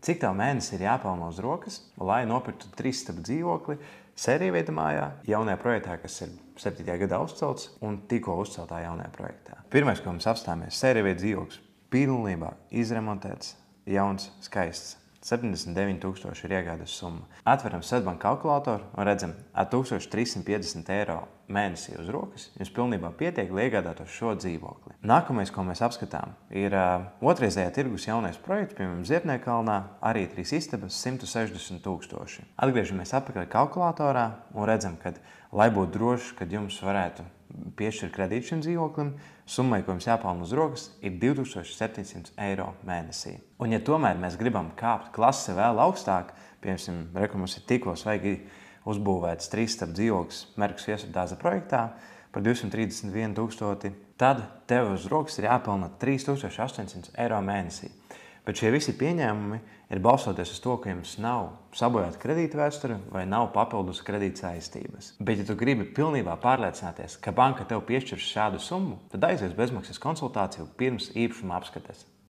Cik tev mēnesi ir jāpelna uz rokas, lai nopirktu 3-stabu dzīvokli sēriju veidā mājā, jaunajā projektā, kas ir 7. gadā uzcelts un tikko uzceltā jaunajā projektā? Pirmais, ko mēs apstāmies, sēriju veidā dzīvoklis pilnībā izremontēts, jauns, skaists. 79,000 ir iegādes summa. Atveram Swedbank kalkulātoru un redzam, ar 1350 eiro mēnesī uz rokas jums pilnībā pietiek, lai iegādātos šo dzīvokli. Nākamais, ko mēs apskatām, ir otrreizējā tirgus jaunais projekts, piemēram, Ziepniekalnā, arī 3 istabas, 160,000. Atgriežamies atpakaļ kalkulātorā un redzam, ka, lai būtu droši, kad jums varētu piešķirt kredītu šim dzīvoklim, summai, ko jums jāpelna uz rokas, ir 2700 eiro mēnesī. Un ja tomēr mēs gribam kāpt klasi vēl augstāk, piemēram, mums ir tikko svaigi uzbūvēts 3-stabu dzīvoklis Merkus Viesurdārza projektā par 231,000, tad tev uz rokas ir jāpelna 3800 eiro mēnesī. Bet šie visi pieņēmumi ir balstoties uz to, ka jums nav sabojāta kredīta vēsture vai nav papildus kredīta saistības. Bet, ja tu gribi pilnībā pārliecināties, ka banka tev piešķirs šādu summu, tad aizies bezmaksas konsultāciju pirms īpašuma apskates.